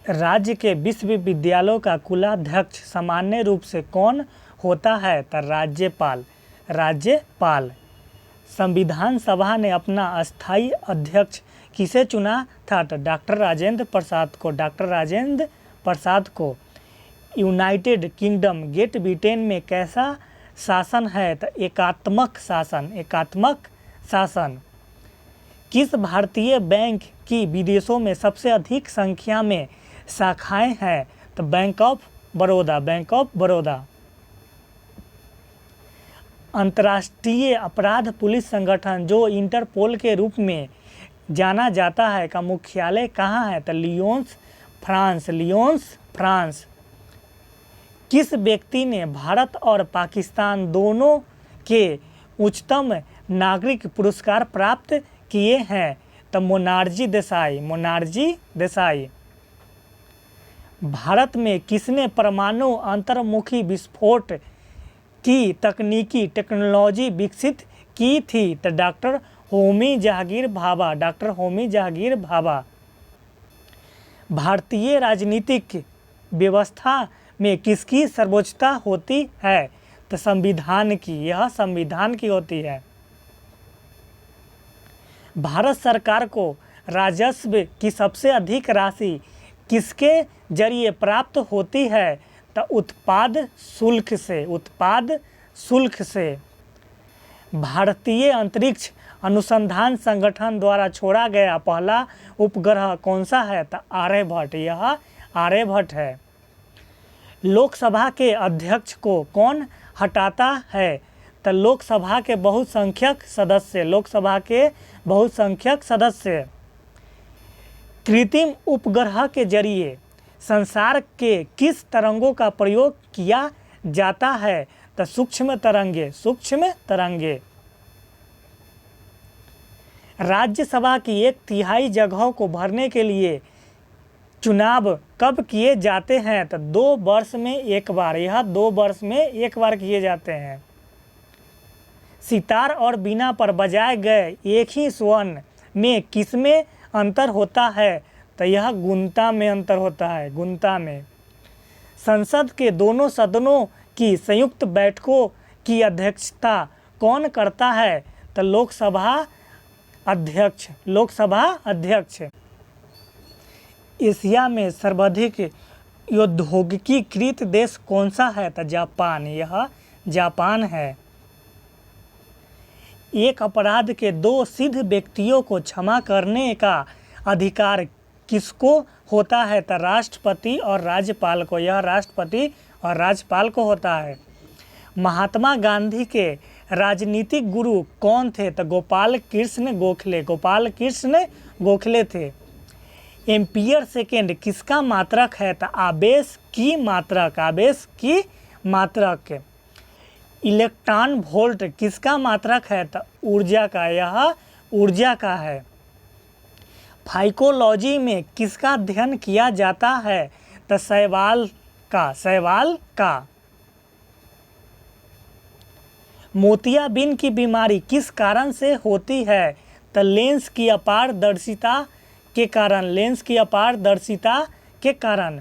राज्य के विश्वविद्यालयों का कुलाध्यक्ष सामान्य रूप से कौन होता है? तो राज्यपाल। राज्यपाल। संविधान सभा ने अपना अस्थायी अध्यक्ष किसे चुना था? तो डॉक्टर राजेंद्र प्रसाद को। डॉक्टर राजेंद्र प्रसाद को। यूनाइटेड किंगडम ग्रेट ब्रिटेन में कैसा शासन है? तो एकात्मक शासन। एकात्मक शासन। किस भारतीय बैंक की विदेशों में सबसे अधिक संख्या में शाखाएं हैं? तो bank of Baroda. Bank of Baroda. अंतर्राष्ट्रीय अपराध पुलिस संगठन जो इंटरपोल के रूप में जाना जाता है का मुख्यालय कहाँ है? तो लियोन्स, फ्रांस। Lions, France. किस व्यक्ति ने भारत और पाकिस्तान दोनों के उच्चतम नागरिक पुरस्कार प्राप्त किए हैं? तो मोनार्जी देसाई। मोनार्जी देसाई। भारत में किसने परमाणु अंतर्मुखी विस्फोट की तकनीकी टेक्नोलॉजी विकसित की थी? तो डॉक्टर होमी जहांगीर भाभा। डॉक्टर होमी जहांगीर भाभा। भारतीय राजनीतिक व्यवस्था में किसकी सर्वोच्चता होती है? तो संविधान की। यह संविधान की होती है। भारत सरकार को राजस्व की सबसे अधिक राशि किसके जरिए प्राप्त होती है? तो उत्पाद शुल्क से। उत्पाद शुल्क से। भारतीय अंतरिक्ष अनुसंधान संगठन द्वारा छोड़ा गया पहला उपग्रह कौन सा है? तो आर्यभट्ट। यह आर्यभट्ट है। लोकसभा के अध्यक्ष को कौन हटाता है? तो लोकसभा के बहुसंख्यक सदस्य। लोकसभा के बहुसंख्यक सदस्य। कृत्रिम उपग्रह के जरिए संसार के किस तरंगों का प्रयोग किया जाता है? तो सूक्ष्म तरंगे। सूक्ष्म तरंगे। राज्यसभा की 1/3 जगहों को भरने के लिए चुनाव कब किए जाते हैं? तो 2 वर्ष में एक बार। यह 2 वर्ष में एक बार किए जाते हैं। सितार और बीना पर बजाए गए एक ही स्वर में किसमें अंतर होता है? तो यह गुणता में अंतर होता है। गुणता में। संसद के दोनों सदनों की संयुक्त बैठकों की अध्यक्षता कौन करता है? तो लोकसभा अध्यक्ष। लोकसभा अध्यक्ष। एशिया में सर्वाधिक औद्योगिकीकृत देश कौन सा है? तो जापान। यह जापान है। एक अपराध के 2 सिद्ध व्यक्तियों को क्षमा करने का अधिकार किसको होता है? तो राष्ट्रपति और राज्यपाल को। यह राष्ट्रपति और राज्यपाल को होता है। महात्मा गांधी के राजनीतिक गुरु कौन थे? तो गोपाल कृष्ण गोखले। गोपाल कृष्ण गोखले थे। एम्पियर सेकेंड किसका मात्रक है? तो आवेश की मात्रक। आवेश की मात्रक। इलेक्ट्रॉन वोल्ट किसका मात्रक है? तो ऊर्जा का। यह ऊर्जा का है। फाइकोलॉजी में किसका अध्ययन किया जाता है? तो शैवाल का। शैवाल का। मोतियाबिंद की बीमारी किस कारण से होती है? तो लेंस की अपारदर्शिता के कारण। लेंस की अपारदर्शिता के कारण।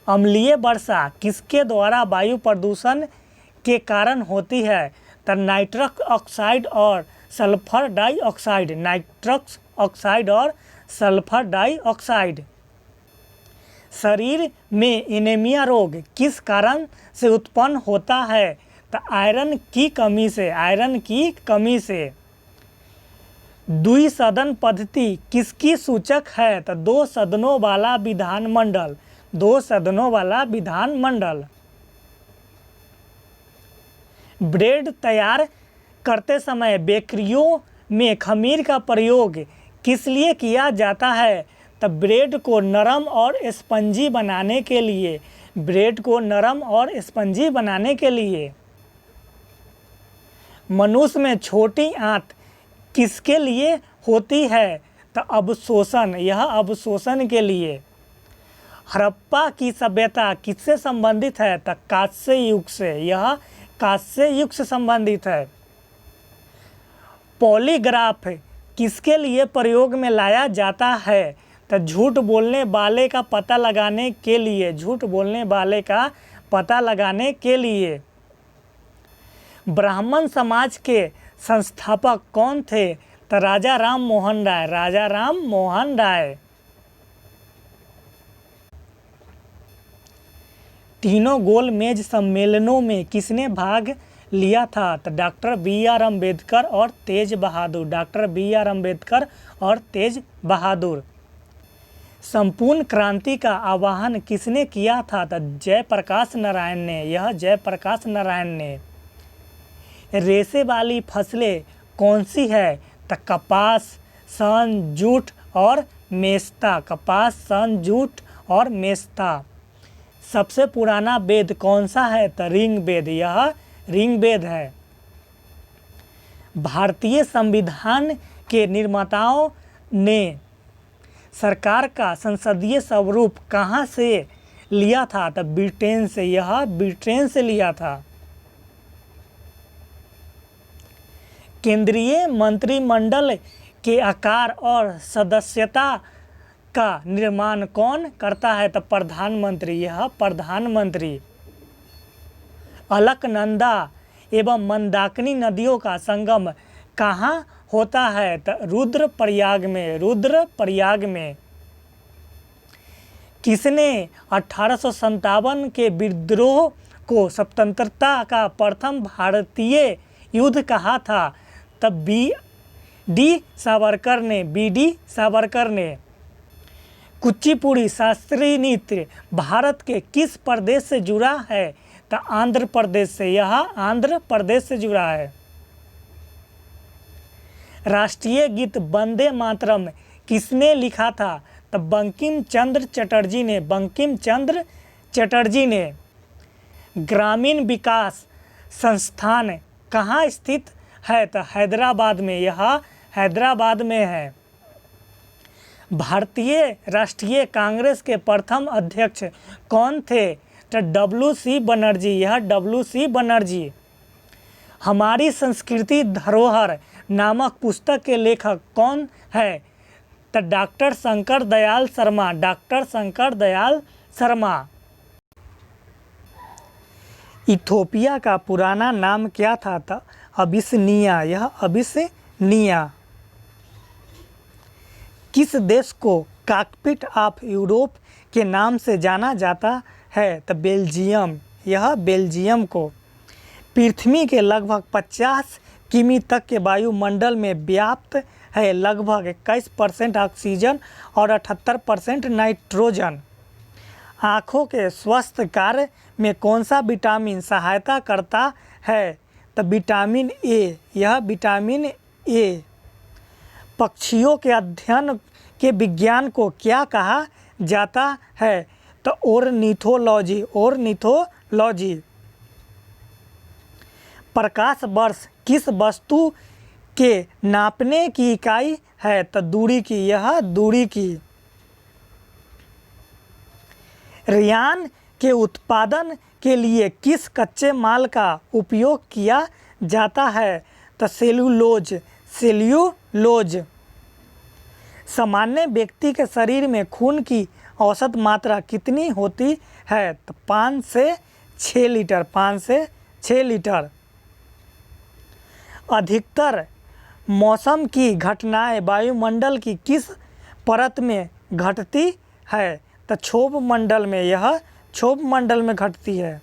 अम्लीय वर्षा किसके द्वारा वायु प्रदूषण के कारण होती है? तो नाइट्रस ऑक्साइड और सल्फर डाइऑक्साइड। नाइट्रस ऑक्साइड और सल्फर डाइऑक्साइड। शरीर में एनीमिया रोग किस कारण से उत्पन्न होता है? तो आयरन की कमी से। आयरन की कमी से। द्विसदन पद्धति किसकी सूचक है? तो 2 सदनों वाला विधानमंडल। 2 सदनों वाला विधानमंडल। ब्रेड तैयार करते समय बेकरियों में खमीर का प्रयोग किस लिए किया जाता है? तो ब्रेड को नरम और स्पंजी बनाने के लिए। ब्रेड को नरम और स्पंजी बनाने के लिए। मनुष्य में छोटी आंत किसके लिए होती है? तो अवशोषण। यह अवशोषण के लिए। हड़प्पा की सभ्यता किससे संबंधित है? तो कांस्य युग से। यह कांस्य युग से संबंधित है। पॉलीग्राफ किसके लिए प्रयोग में लाया जाता है? तो झूठ बोलने वाले का पता लगाने के लिए, झूठ बोलने वाले का पता लगाने के लिए। ब्राह्मण समाज के संस्थापक कौन थे? तो राजा राम मोहन राय, राजा राम मोहन राय। तीनों गोल मेज सम्मेलनों में किसने भाग लिया था? तो डॉक्टर बी.आर. अम्बेडकर और तेज बहादुर, डॉक्टर बी.आर. अम्बेडकर और तेज बहादुर। संपूर्ण क्रांति का आह्वान किसने किया था? तो जयप्रकाश नारायण ने, यह जयप्रकाश नारायण ने। रेशे वाली फसलें कौन सी है? तो कपास, सन, जूट और मेस्ता, कपास, सन, जूट और मेस्ता। सबसे पुराना वेद कौन सा है? तो ऋग्वेद, यह ऋग्वेद है। भारतीय संविधान के निर्माताओं ने सरकार का संसदीय स्वरूप कहाँ से लिया था? तो ब्रिटेन से, यह ब्रिटेन से लिया था। केंद्रीय मंत्रिमंडल के आकार और सदस्यता का निर्माण कौन करता है? तो प्रधानमंत्री, यह प्रधानमंत्री। अलकनंदा एवं मंदाकिनी नदियों का संगम कहाँ होता है? तो रुद्रप्रयाग में, रुद्रप्रयाग में। किसने 1857 के विद्रोह को स्वतंत्रता का प्रथम भारतीय युद्ध कहा था? तब बी.डी. सावरकर ने, बी.डी. सावरकर ने। कुचिपुड़ी शास्त्रीय नृत्य भारत के किस प्रदेश से जुड़ा है? तो आंध्र प्रदेश से, यह आंध्र प्रदेश से जुड़ा है। राष्ट्रीय गीत वंदे मातरम किसने लिखा था? तो बंकिम चंद्र चटर्जी ने, बंकिम चंद्र चटर्जी ने। ग्रामीण विकास संस्थान कहाँ स्थित है? तो हैदराबाद में, यह हैदराबाद में है। भारतीय राष्ट्रीय कांग्रेस के प्रथम अध्यक्ष कौन थे? तो डब्ल्यू.सी. बनर्जी, यह डब्ल्यू.सी. बनर्जी। हमारी संस्कृति धरोहर नामक पुस्तक के लेखक कौन है? तो doctor Shankar Dayal Sharma, doctor Shankar Dayal Sharma. Ethiopia का पुराना नाम क्या था? तो अबिसिनिया, यह अबिसिनिया। किस देश को कॉकपिट ऑफ यूरोप के नाम से जाना जाता है? तो बेल्जियम, यह बेल्जियम को। पृथ्वी के लगभग 50 किमी तक के वायुमंडल में व्याप्त है लगभग 21% ऑक्सीजन और 78% नाइट्रोजन। आँखों के स्वस्थ कार्य में कौन सा विटामिन सहायता करता है? तो विटामिन ए, यह विटामिन ए। पक्षियों के अध्ययन के विज्ञान को क्या कहा जाता है? तो ओर्निथोलॉजी, ओर्निथोलॉजी। प्रकाश वर्ष किस वस्तु के नापने की इकाई है? तो दूरी की, यह दूरी की। रेयान के उत्पादन के लिए किस कच्चे माल का उपयोग किया जाता है? तो सेल्यूलोज, सेल्यूलोज। सामान्य व्यक्ति के शरीर में खून की औसत मात्रा कितनी होती है? तो 5 से 6 लीटर, 5 से 6 लीटर। अधिकतर मौसम की घटनाएं वायुमंडल की किस परत में घटती है? तो क्षोभ मंडल में, यह क्षोभ मंडल में घटती है।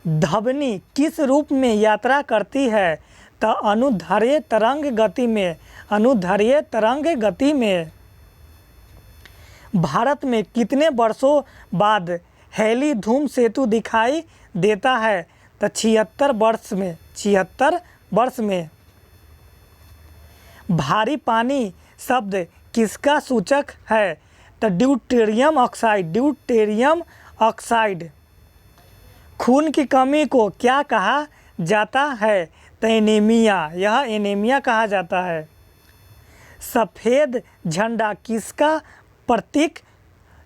ध्वनि किस रूप में यात्रा करती है? तो अनुदैर्ध्य तरंग गति में, अनुदैर्ध्य तरंग गति में। भारत में कितने वर्षों बाद हैली धूम सेतु दिखाई देता है? तो 76 वर्ष में, 76 वर्ष में। भारी पानी शब्द किसका सूचक है? तो ड्यूटेरियम ऑक्साइड, ड्यूटेरियम ऑक्साइड। खून की कमी को क्या कहा जाता है? तो एनीमिया, यह एनीमिया कहा जाता है। सफ़ेद झंडा किसका प्रतीक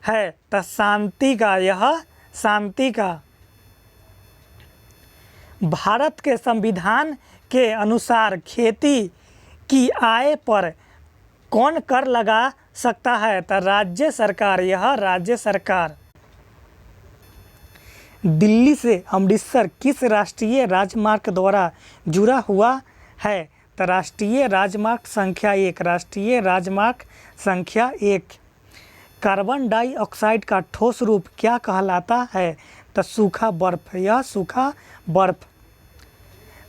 है? तो शांति का, यह शांति का। भारत के संविधान के अनुसार खेती की आय पर कौन कर लगा सकता है? तो राज्य सरकार, यह राज्य सरकार। दिल्ली से अमृतसर किस राष्ट्रीय राजमार्ग द्वारा जुड़ा हुआ है? तो राष्ट्रीय राजमार्ग संख्या 1, राष्ट्रीय राजमार्ग संख्या 1। कार्बन डाइऑक्साइड का ठोस रूप क्या कहलाता है? तो सूखा बर्फ, यह सूखा बर्फ।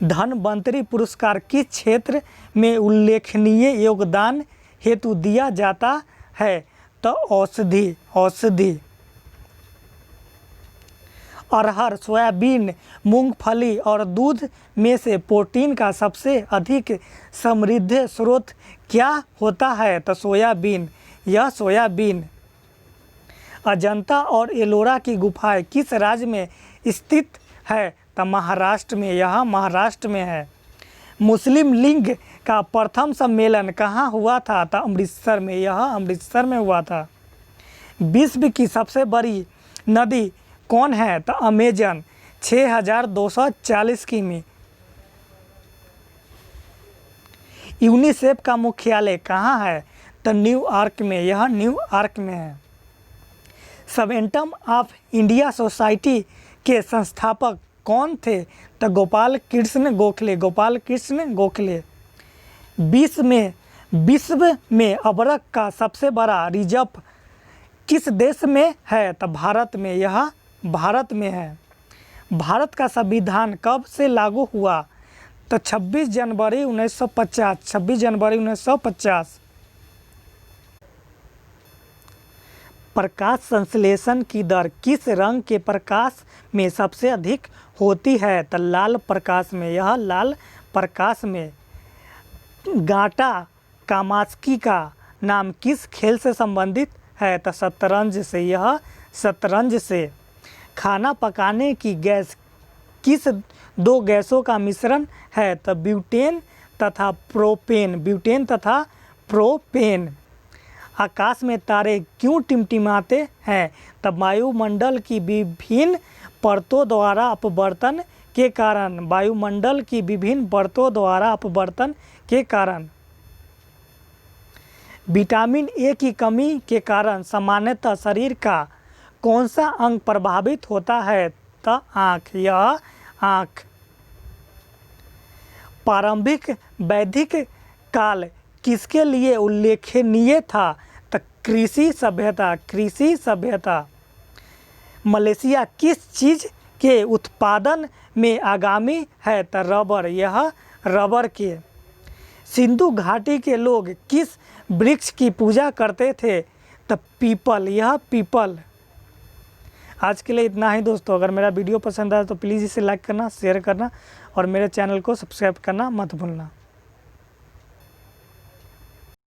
धन्वंतरि पुरस्कार किस क्षेत्र में उल्लेखनीय योगदान हेतु दिया जाता है? तो औषधि। अरहर, सोयाबीन, मूंगफली और दूध में से प्रोटीन का सबसे अधिक समृद्ध स्रोत क्या होता है? तो सोयाबीन, यह सोयाबीन। अजंता और एलोरा की गुफाएं किस राज्य में स्थित है? तो महाराष्ट्र में, यह महाराष्ट्र में है। मुस्लिम लीग का प्रथम सम्मेलन कहाँ हुआ था? तो अमृतसर में, यह अमृतसर में हुआ था। विश्व की सबसे बड़ी नदी कौन है? तो अमेजन, 6240 किमी। यूनिसेफ का मुख्यालय कहाँ है? तो न्यूयॉर्क में, यह न्यूयॉर्क में है। सेवेंटम ऑफ इंडिया सोसाइटी के संस्थापक कौन थे? तो गोपाल कृष्ण गोखले। विश्व में अबरख का सबसे बड़ा रिजर्व किस देश में है? तो भारत में, यह भारत में है। भारत का संविधान कब से लागू हुआ? तो 26 जनवरी 1950। प्रकाश संश्लेषण की दर किस रंग के प्रकाश में सबसे अधिक होती है? तो लाल प्रकाश में, यह लाल प्रकाश में। गाटा कामास्की का नाम किस खेल से संबंधित है? तो शतरंज से, यह शतरंज से। खाना पकाने की गैस किस दो गैसों का मिश्रण है? तो ब्यूटेन तथा प्रोपेन। आकाश में तारे क्यों टिमटिमाते हैं? तब वायुमंडल की विभिन्न परतों द्वारा अपवर्तन के कारण। विटामिन ए की कमी के कारण सामान्यतः शरीर का कौन सा अंग प्रभावित होता है? तो आँख, यह आँख। प्रारंभिक वैदिक काल किसके लिए उल्लेखनीय था? तो कृषि सभ्यता। मलेशिया किस चीज़ के उत्पादन में आगामी है? तो रबर, यह रबर के। सिंधु घाटी के लोग किस वृक्ष की पूजा करते थे? तो पीपल, यह पीपल। आज के लिए इतना ही दोस्तों। अगर मेरा वीडियो पसंद आया तो प्लीज़ इसे लाइक करना, शेयर करना और मेरे चैनल को सब्सक्राइब करना मत भूलना।